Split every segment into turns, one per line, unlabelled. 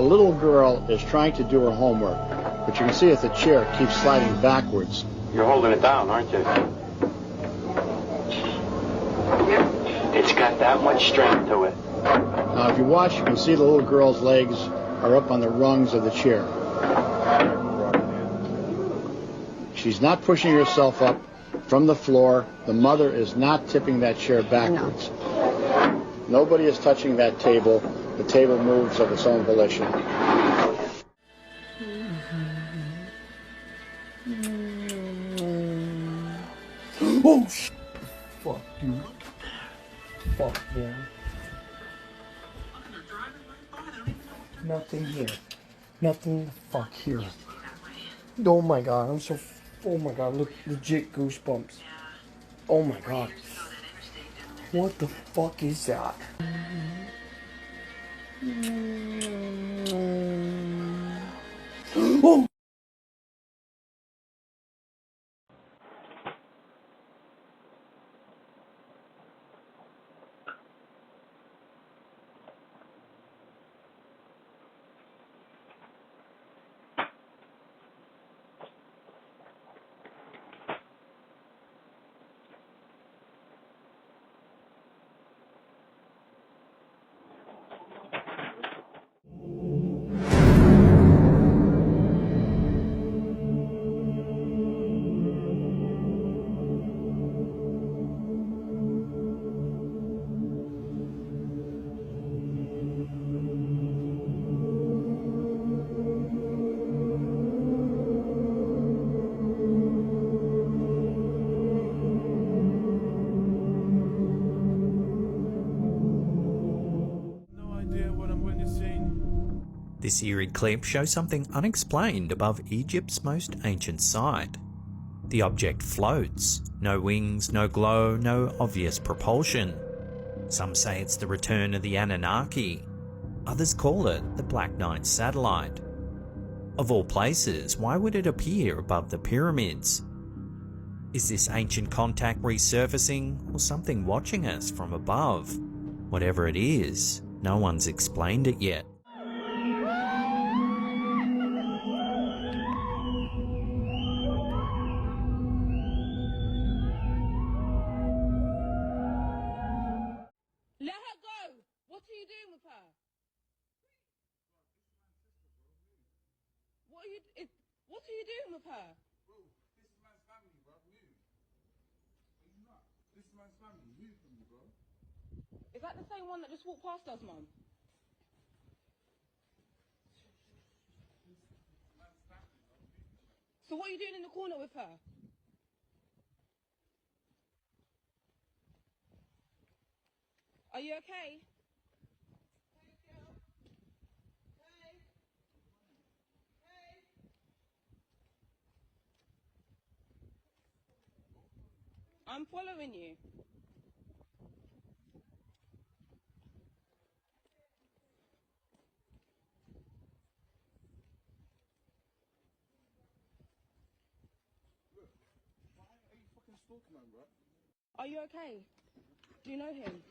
little girl is trying to do her homework, but you can see that the chair keeps sliding backwards.
You're holding it down, aren't you? It's got that much strength to it.
Now, if you watch, you can see the little girl's legs are up on the rungs of the chair. She's not pushing herself up from the floor. The mother is not tipping that chair backwards. No. Nobody is touching that table. The table moves of its own volition.
Oh, fuck, dude. Fuck, man. Nothing here. Nothing the fuck here. Oh my god, I'm so... Oh my god, look, legit goosebumps. Oh my god. What the fuck is that? Oh!
This eerie clip shows something unexplained above Egypt's most ancient site. The object floats. No wings, no glow, no obvious propulsion. Some say it's the return of the Anunnaki. Others call it the Black Knight satellite. Of all places, why would it appear above the pyramids? Is this ancient contact resurfacing, or something watching us from above? Whatever it is, no one's explained it yet.
Let her go! What are you doing with her? What are you doing with her?
Bro, this man's family, bro. Move. Are you not? This man's family. Move from me, bro.
Is that the same one that just walked past us, Mum? So what are you doing in the corner with her? Are you okay? I'm following you.
Why are you fucking stalking man, bro?
Are you okay? Do you know him?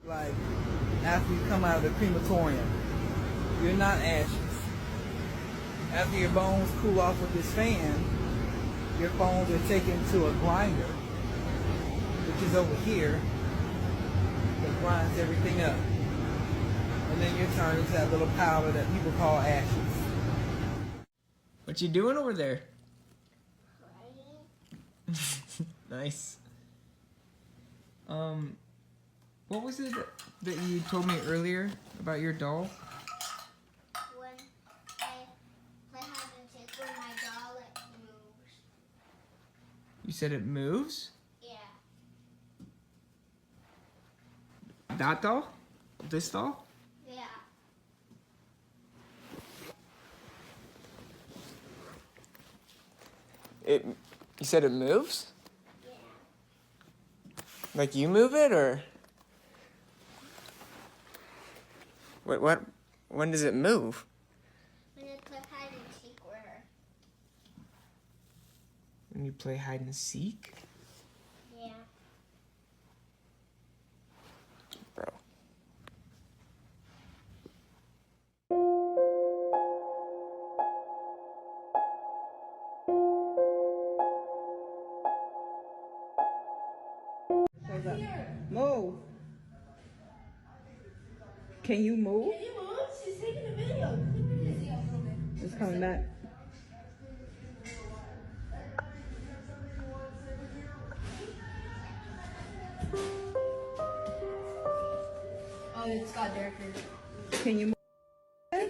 Like, after you come out of the crematorium, you're not ashes. After your bones cool off with this fan, your bones are taken to a grinder, which is over here, that grinds everything up. And then you're turned into that little powder that people call ashes.
What you doing over there? Nice. What was it that you told me earlier about your doll?
When I play hide and seek with my doll, it moves.
You said it moves?
Yeah.
That doll? This doll?
Yeah.
You said it moves?
Yeah.
Like you move it, or? What? When does it move?
When I play hide and seek with her.
And you play hide and seek?
Yeah.
Bro. Move. Can you move?
Can you move? She's taking a video.
It's coming back.
Oh, it's got darker.
Can you move?
Wait,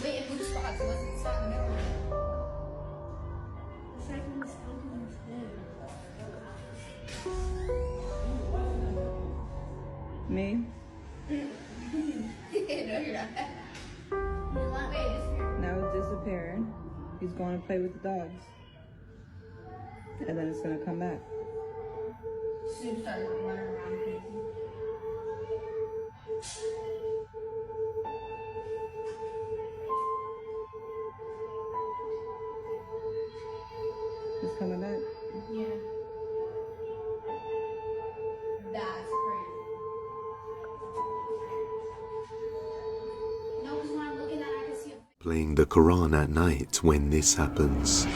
it moves spots. It wasn't spot in the middle. The second is poking his head.
Me?
No, you're not. Wait, disappear.
Now it's disappearing. He's going to play with the dogs. And then it's going to come back.
Soon start running around crazy.
It's coming back.
Yeah. That's crazy. No, because when I'm looking at it, I can see a
Playing the Quran at night when this happens.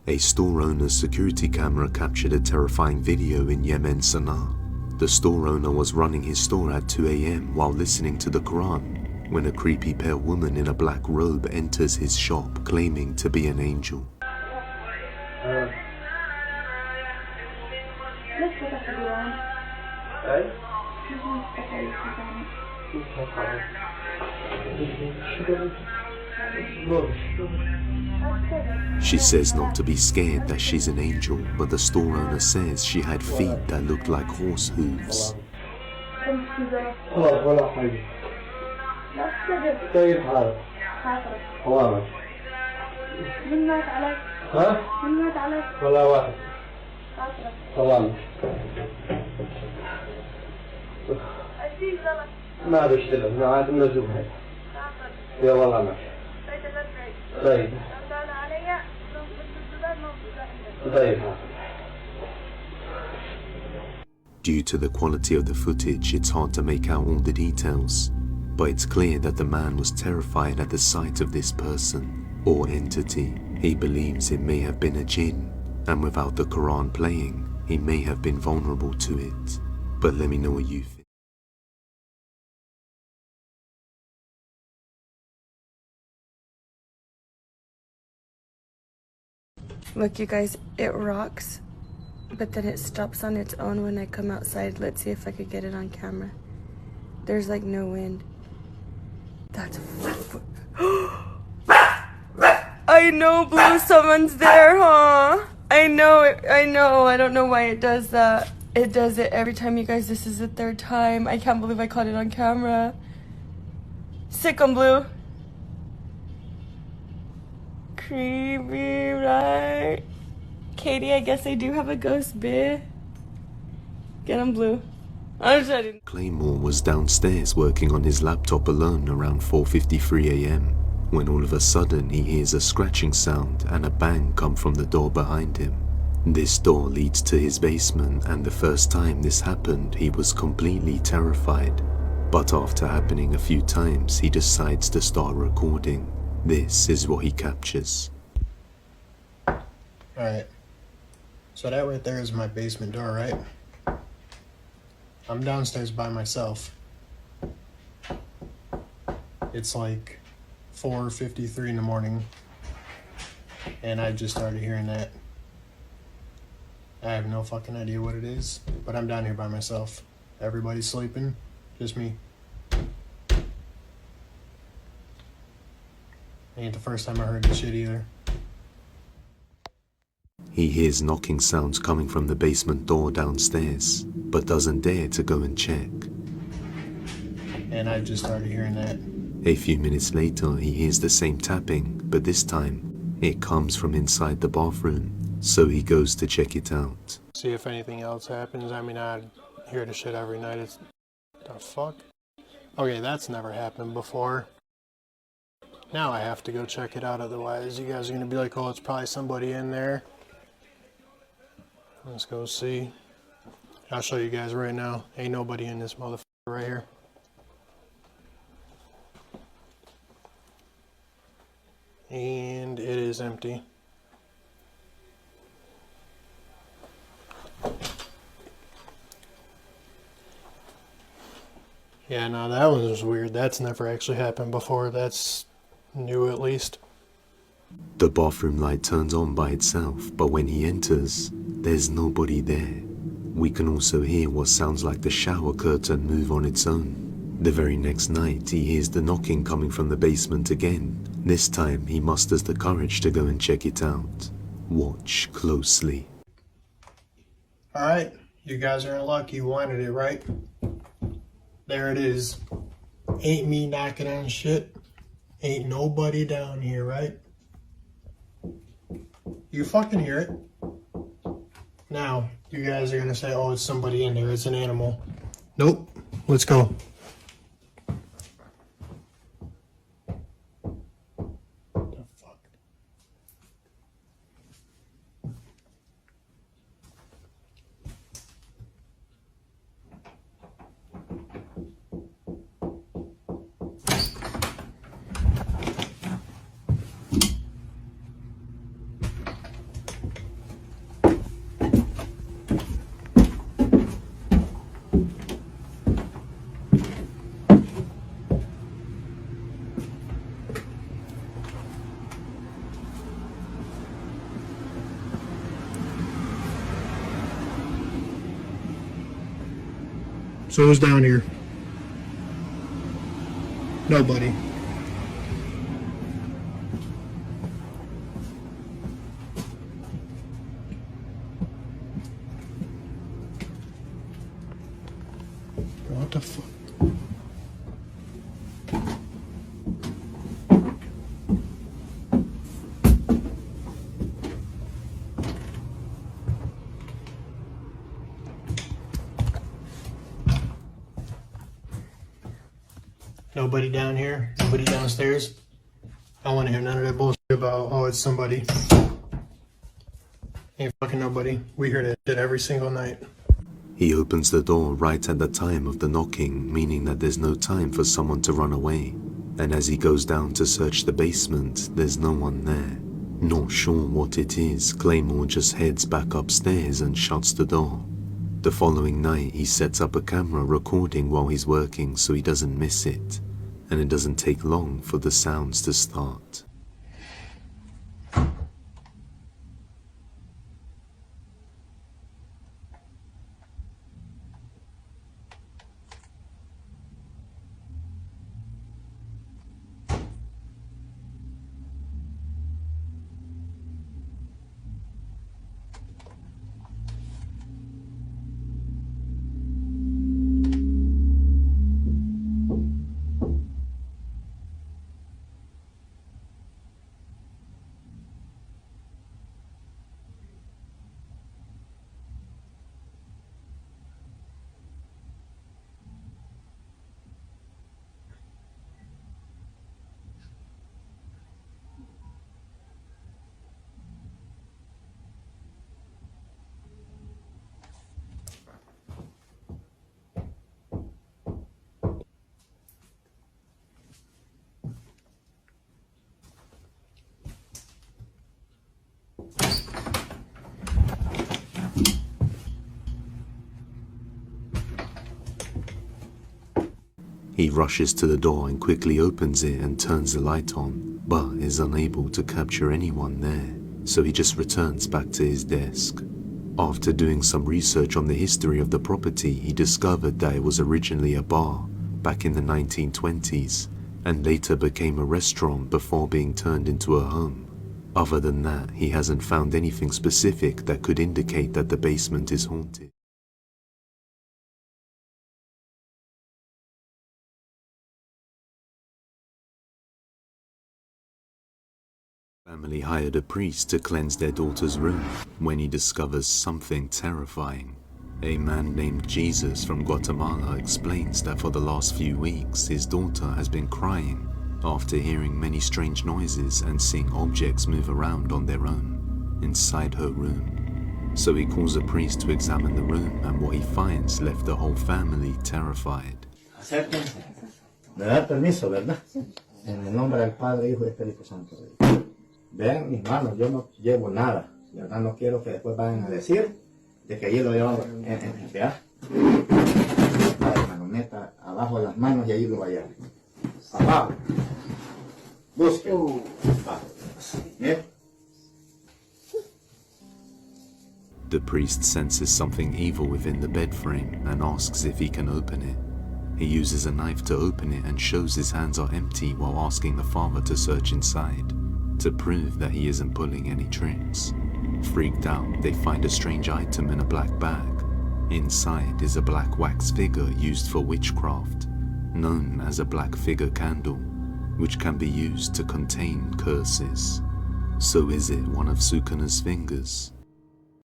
A store owner's security camera captured a terrifying video in Yemen, Sana'a. The store owner was running his store at 2 a.m. while listening to the Quran when a creepy pale woman in a black robe enters his shop claiming to be an angel. She says not to be scared that she's an angel, but the store owner says she had feet that looked like horse hooves.
ما بشتغل ما عاد منزوب هاي يا والله ما طيب طيب.
Due to the quality of the footage, it's hard to make out all the details, but it's clear that the man was terrified at the sight of this person or entity. He believes it may have been a jinn, and without the Quran playing, he may have been vulnerable to it. But let me know what you think.
Look, you guys, it rocks, but then it stops on its own when I come outside. Let's see if I could get it on camera. There's like no wind. That's I know, Blue, someone's there, huh? I know it, I know. I don't know why it does that. It does it every time, you guys. This is the third time. I can't believe I caught it on camera. Sick on Blue. Creepy, right? Katie, I guess I do have a ghost, bitch. Get him, Blue. I'm sorry.
Claymore was downstairs working on his laptop alone around 4:53 a.m. when all of a sudden he hears a scratching sound and a bang come from the door behind him. This door leads to his basement, and the first time this happened he was completely terrified. But after happening a few times he decides to start recording. This is what he captures.
Alright, so that right there is my basement door, right? I'm downstairs by myself. It's like 4:53 in the morning, and I just started hearing that. I have no fucking idea what it is, but I'm down here by myself. Everybody's sleeping, just me. Ain't the first time I heard this shit either.
He hears knocking sounds coming from the basement door downstairs, but doesn't dare to go and check.
And I just started hearing that.
A few minutes later, he hears the same tapping, but this time, it comes from inside the bathroom, so he goes to check it out.
See if anything else happens. I mean, I hear the shit every night. It's... the fuck? Okay, that's never happened before. Now I have to go check it out, otherwise you guys are going to be like, oh, it's probably somebody in there. Let's go see. I'll show you guys right now. Ain't nobody in this motherfucker right here. And it is empty. Yeah, no, that one was weird. That's never actually happened before. That's new, at least.
The bathroom light turns on by itself, but when he enters, there's nobody there. We can also hear what sounds like the shower curtain move on its own. The very next night, he hears the knocking coming from the basement again. This time, he musters the courage to go and check it out. Watch closely.
Alright, you guys are in luck. You wanted it, right? There it is. Ain't me knocking on shit. Ain't nobody down here, right? You fucking hear it. Now, you guys are gonna say, oh, it's somebody in there. It's an animal. Nope. Let's go. So who's down here? Nobody. What the fuck? Nobody down here? Nobody downstairs? I don't want to hear none of that bullshit about, oh, it's somebody. Ain't fucking nobody. We hear that shit every single night.
He opens the door right at the time of the knocking, meaning that there's no time for someone to run away. And as he goes down to search the basement, there's no one there. Not sure what it is, Claymore just heads back upstairs and shuts the door. The following night, he sets up a camera recording while he's working so he doesn't miss it. And it doesn't take long for the sounds to start. He rushes to the door and quickly opens it and turns the light on, but is unable to capture anyone there, so he just returns back to his desk. After doing some research on the history of the property, he discovered that it was originally a bar back in the 1920s, and later became a restaurant before being turned into a home. Other than that, he hasn't found anything specific that could indicate that the basement is haunted. Family hired a priest to cleanse their daughter's room when he discovers something terrifying. A man named Jesus from Guatemala explains that for the last few weeks his daughter has been crying after hearing many strange noises and seeing objects move around on their own inside her room. So he calls a priest to examine the room, and what he finds left the whole family terrified.
Acérquense. Me da permiso, ¿verdad? En el nombre del Padre, Hijo y Espíritu Santo. Vean mis manos, yo no llevo nada. ¿Verdad? No quiero que después vayan a decir de que allí lo llevaba. ¿Vea? Hermano, meta abajo de las manos y allí lo vaya. Abajo. Busque. Abajo. ¿Bien?
The priest senses something evil within the bed frame and asks if he can open it. He uses a knife to open it and shows his hands are empty while asking the father to search inside, to prove that he isn't pulling any tricks. Freaked out, they find a strange item in a black bag. Inside is a black wax figure used for witchcraft, known as a black figure candle, which can be used to contain curses. So is it one of Sukana's fingers?